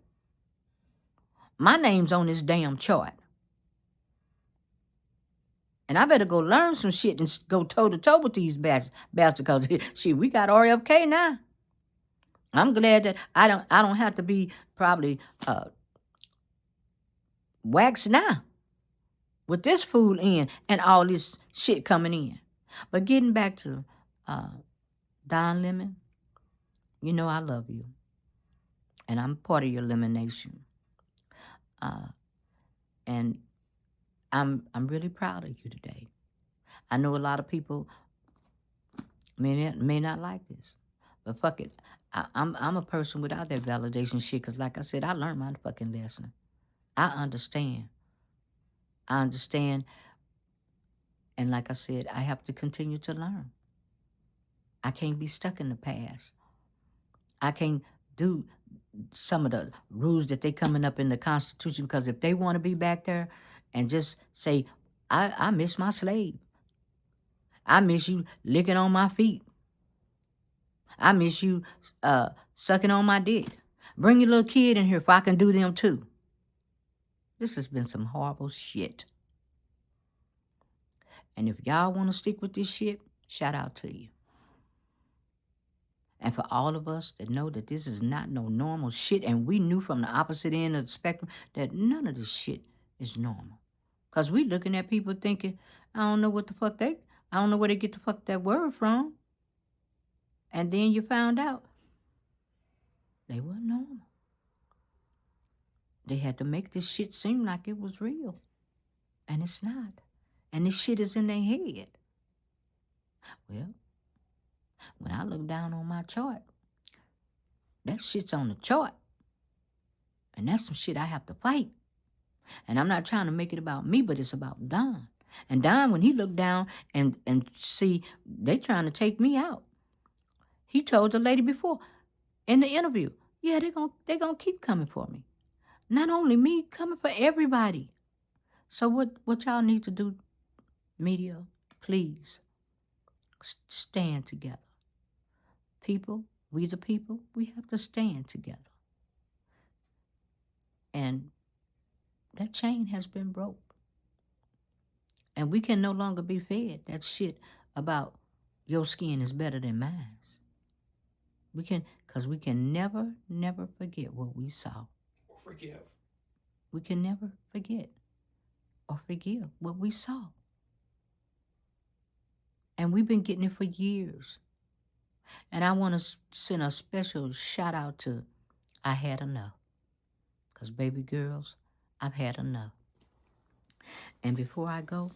My name's on this damn chart. And I better go learn some shit and go toe-to-toe with these bastards, because shit, we got RFK now. I'm glad that I don't have to be probably waxed now with this fool in and all this shit coming in. But getting back to Don Lemon, you know I love you. And I'm part of your elimination. And I'm really proud of you today. I know a lot of people may not like this, but fuck it. I'm a person without that validation shit, because like I said, I learned my fucking lesson. I understand. And like I said, I have to continue to learn. I can't be stuck in the past. I can't do some of the rules that they coming up in the Constitution, because if they want to be back there and just say, I miss my slave. I miss you licking on my feet. I miss you sucking on my dick. Bring your little kid in here if I can do them too. This has been some horrible shit. And if y'all want to stick with this shit, shout out to you. And for all of us that know that this is not no normal shit, and we knew from the opposite end of the spectrum that none of this shit is normal. Because we looking at people thinking, I don't know where they get the fuck that word from. And then you found out they weren't normal. They had to make this shit seem like it was real. And it's not. And this shit is in their head. Well, when I look down on my chart, that shit's on the chart. And that's some shit I have to fight. And I'm not trying to make it about me, but it's about Don. And Don, when he looked down and see they trying to take me out, he told the lady before in the interview, yeah, they're gonna keep coming for me. Not only me, coming for everybody. So what y'all need to do, media, please stand together. People, We the people, we have to stand together. And that chain has been broke. And we can no longer be fed that shit about your skin is better than mine. Because we can never, never forget what we saw. Or forgive. We can never forget or forgive what we saw. And we've been getting it for years. And I want to send a special shout out to I Had Enough. Because, baby girls, I've had enough. And before I go,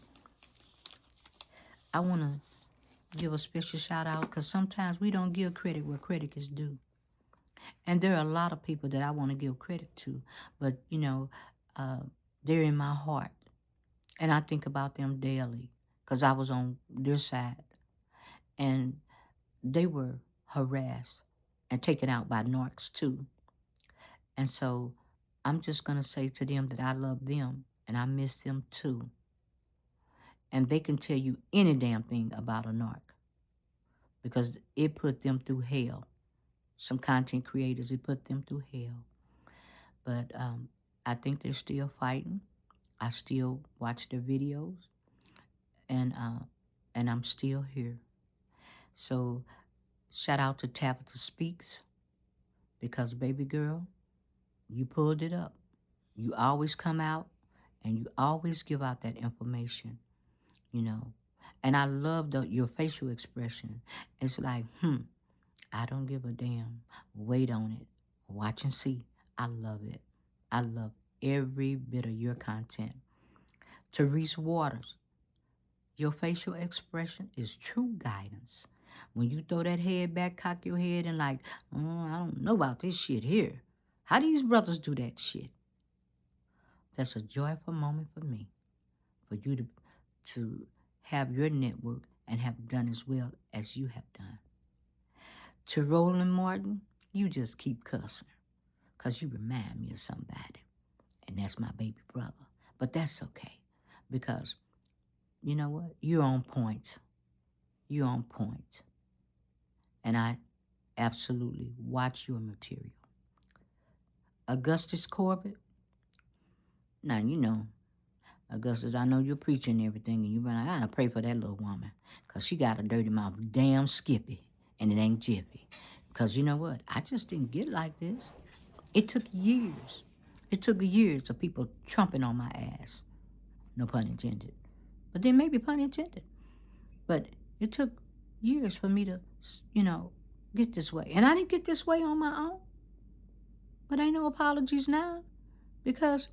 I want to give a special shout out because sometimes we don't give credit where credit is due. And there are a lot of people that I want to give credit to, but, they're in my heart. And I think about them daily because I was on their side. And they were harassed and taken out by narcs too. And so I'm just going to say to them that I love them and I miss them too. And they can tell you any damn thing about a narc because it put them through hell. Some content creators, it put them through hell. But I think they're still fighting. I still watch their videos. And I'm still here. So shout out to Tabitha Speaks because, baby girl, you pulled it up. You always come out and you always give out that information, And I love your facial expression. It's like, I don't give a damn. Wait on it. Watch and see. I love it. I love every bit of your content. Therese Waters, your facial expression is true guidance. When you throw that head back, cock your head, and like, I don't know about this shit here. How these brothers do that shit? That's a joyful moment for me, for you to have your network and have done as well as you have done. To Roland Martin, you just keep cussing, because you remind me of somebody, and that's my baby brother. But that's okay, because you know what? You're on point. You're on point. And I absolutely watch your material. Augustus Corbett, now Augustus, I know you're preaching everything, and you're like, I gotta pray for that little woman, because she got a dirty mouth, damn Skippy, and it ain't Jiffy. Because you know what? I just didn't get like this. It took years. It took years of people trumping on my ass. No pun intended. But then maybe pun intended. But it took years for me to, get this way. And I didn't get this way on my own. But ain't no apologies now. Because,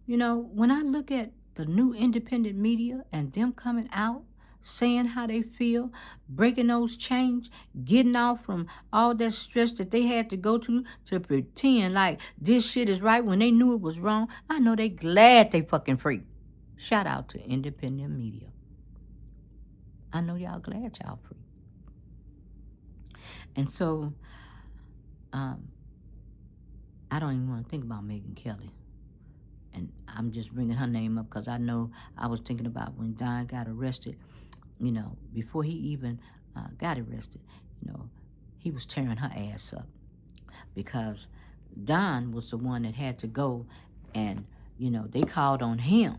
when I look at the new independent media and them coming out, saying how they feel, breaking those chains, getting off from all that stress that they had to go to pretend like this shit is right when they knew it was wrong, I know they glad they fucking free. Shout out to independent media. I know y'all glad y'all free. And so, I don't even want to think about Megyn Kelly. And I'm just bringing her name up because I know I was thinking about when Don got arrested, before he even got arrested, he was tearing her ass up. Because Don was the one that had to go and, they called on him.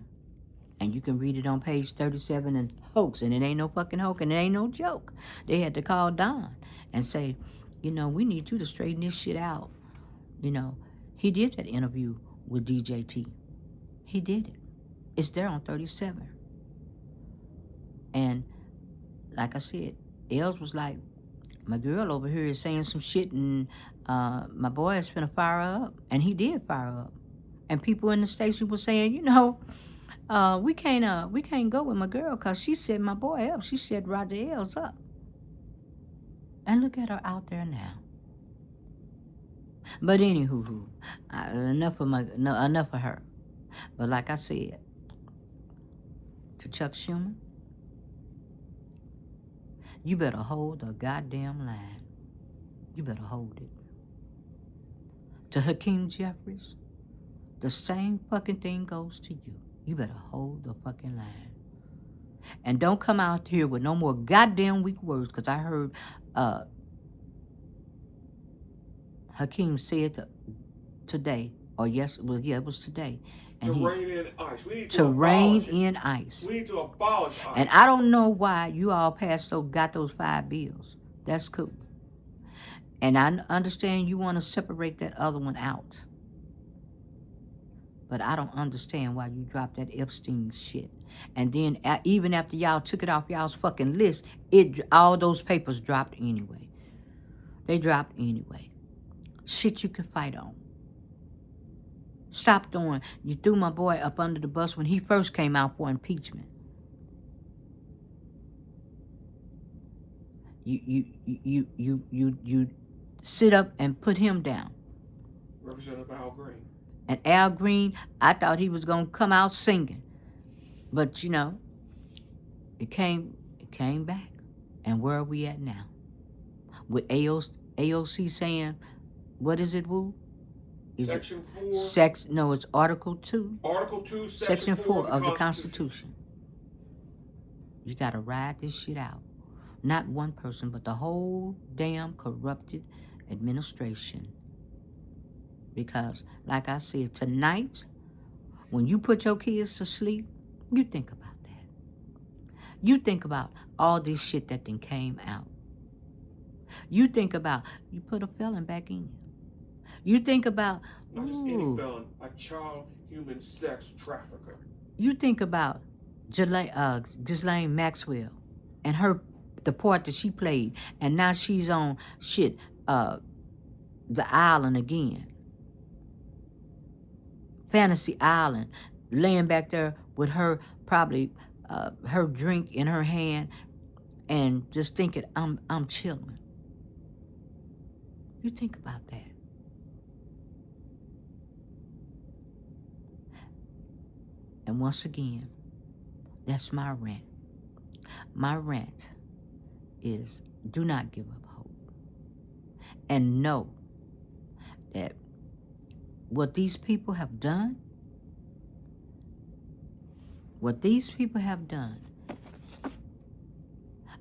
And you can read it on page 37 in Hoax, and it ain't no fucking hoax, and it ain't no joke. They had to call Don and say, we need you to straighten this shit out. He did that interview with DJT. He did it. It's there on 37. And like I said, Els was like, my girl over here is saying some shit, and my boy is finna fire her up. And he did fire her up. And people in the station were saying, we can't go with my girl because she set my boy up. She set Roger Els up. And look at her out there now. But anywho, enough of her. But like I said, to Chuck Schumer, you better hold the goddamn line. You better hold it. To Hakeem Jeffries, the same fucking thing goes to you. You better hold the fucking line. And don't come out here with no more goddamn weak words, because I heard Hakeem said today, or yes, it was today, To and rein in ICE. We need to to rein abolish it. in ICE. We need to abolish ICE. And I don't know why you all got those 5 bills. That's cool. And I understand you want to separate that other one out. But I don't understand why you dropped that Epstein shit. And then even after y'all took it off y'all's fucking list, all those papers dropped anyway. They dropped anyway. Shit you can fight on. Stop doing. You threw my boy up under the bus when he first came out for impeachment. You sit up and put him down. Representative Al Green. And Al Green, I thought he was gonna come out singing, but you know, it came back. And where are we at now? With AOC saying, what is it, Woo? Section 4. No, it's Article 2. Article 2, Section 4 of the Constitution. You gotta ride this shit out. Not one person, but the whole damn corrupted administration. Because, like I said, tonight, when you put your kids to sleep, you think about that. You think about all this shit that then came out. You think about, you put a felon back in you. You think about, not just any felon, a child human sex trafficker. You think about Ghislaine Maxwell and the part that she played, and now she's on the island again. Fantasy Island, laying back there with her, probably her drink in her hand, and just thinking, I'm chilling. You think about that. And once again, that's my rant. My rant is, do not give up hope. And know that what these people have done,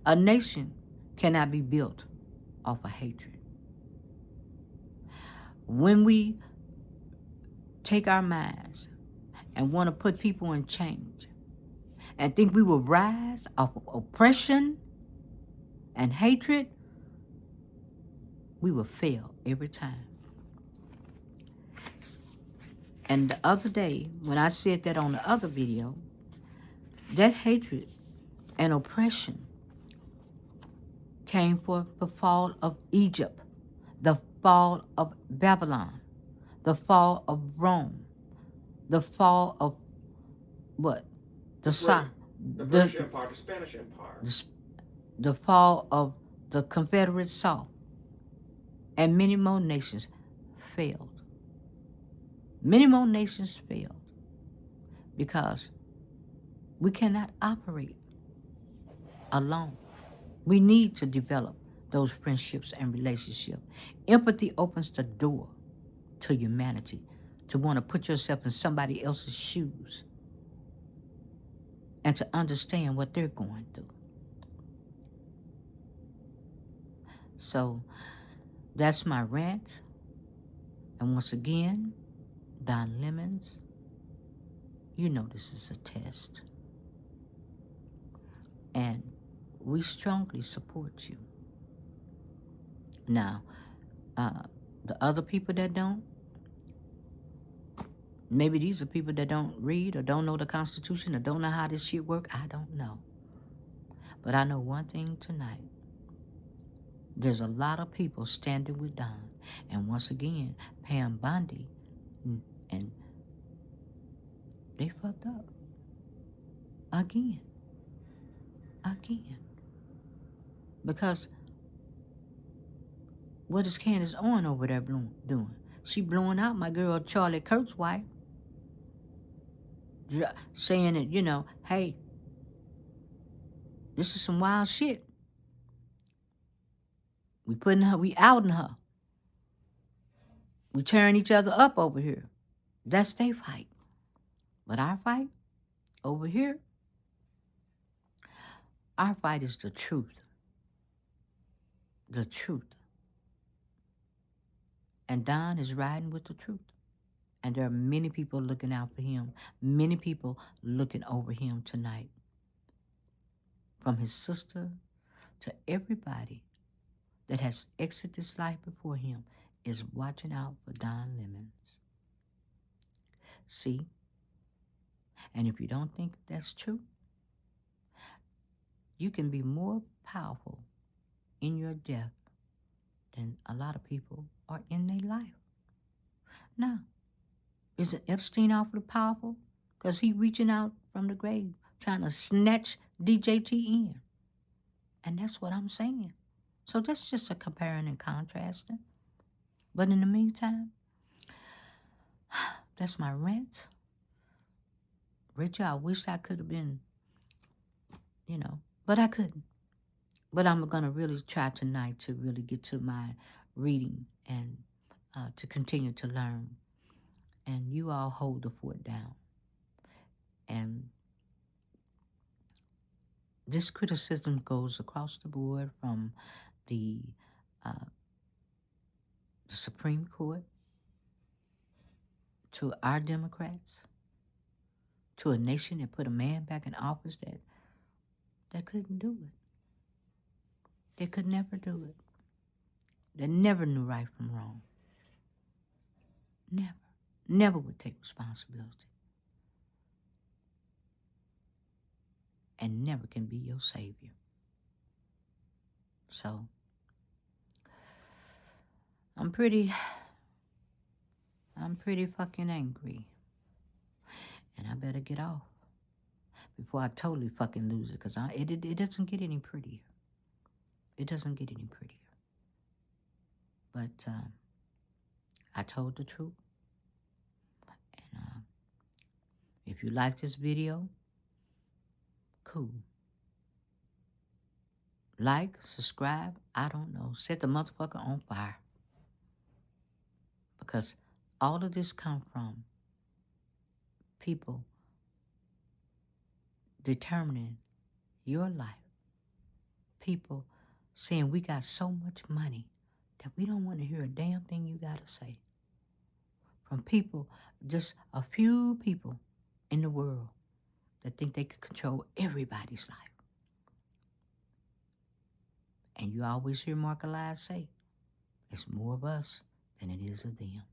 a nation cannot be built off of hatred. When we take our minds and want to put people in change and think we will rise off of oppression and hatred, we will fail every time. And the other day, when I said that on the other video, that hatred and oppression came for the fall of Egypt, the fall of Babylon, the fall of Rome, the fall of what? The British Empire, the Spanish Empire. The fall of the Confederate South. And many more nations failed. Many more nations failed because we cannot operate alone. We need to develop those friendships and relationships. Empathy opens the door to humanity, to want to put yourself in somebody else's shoes and to understand what they're going through. So that's my rant. And once again, Don Lemons, you know this is a test. And we strongly support you. Now, the other people that don't, maybe these are people that don't read or don't know the Constitution or don't know how this shit works. I don't know. But I know one thing tonight. There's a lot of people standing with Don. And once again, Pam Bondi, and they fucked up. Again. Because what is Candace Owens over there doing? She blowing out my girl Charlie Kirk's wife. Saying that, hey, this is some wild shit. We outing her. We tearing each other up over here. That's their fight. But our fight over here, our fight is the truth. The truth. And Don is riding with the truth. And there are many people looking out for him, many people looking over him tonight. From his sister to everybody that has exited this life before him is watching out for Don Lemons. See? And if you don't think that's true, you can be more powerful in your death than a lot of people are in their life. Now, isn't Epstein awfully powerful? Because he reaching out from the grave, trying to snatch DJT in. And that's what I'm saying. So that's just a comparing and contrasting. But in the meantime, that's my rant. Rachel, I wish I could have been, but I couldn't. But I'm going to really try tonight to really get to my reading and to continue to learn. And you all hold the fort down. And this criticism goes across the board from the Supreme Court to our Democrats, to a nation that put a man back in office that couldn't do it. They could never do it. They never knew right from wrong. Never. Never would take responsibility. And never can be your savior. So, I'm pretty fucking angry. And I better get off before I totally fucking lose it, because it doesn't get any prettier. It doesn't get any prettier. But I told the truth. And if you like this video, cool. Like, subscribe, I don't know. Set the motherfucker on fire. Because all of this come from people determining your life. People saying we got so much money that we don't want to hear a damn thing you got to say. From people, just a few people in the world that think they can control everybody's life. And you always hear Mark Elias say, it's more of us than it is of them.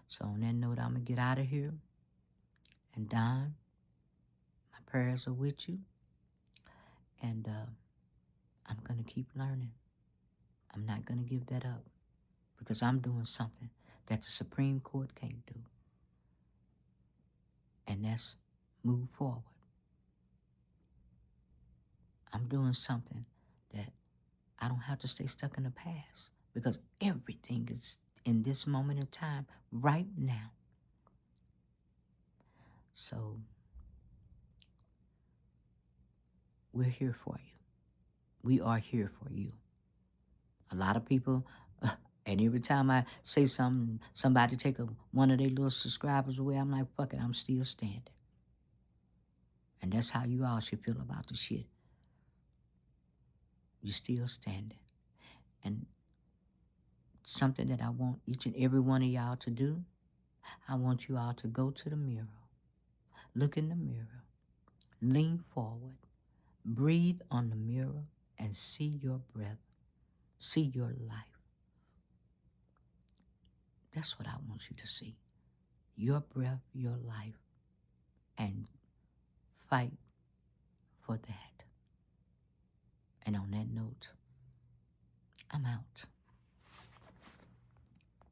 So on that note, I'm going to get out of here. And Don, my prayers are with you. And I'm going to keep learning. I'm not going to give that up. Because I'm doing something that the Supreme Court can't do. And that's move forward. I'm doing something that I don't have to stay stuck in the past. Because everything is in this moment in time, right now. So, we're here for you. We are here for you. A lot of people, and every time I say something, somebody take one of their little subscribers away, I'm like, fuck it, I'm still standing. And that's how you all should feel about the shit. You're still standing. And something that I want each and every one of y'all to do, I want you all to go to the mirror, look in the mirror, lean forward, breathe on the mirror, and see your breath, see your life. That's what I want you to see. Your breath, your life, and fight for that. And on that note, I'm out.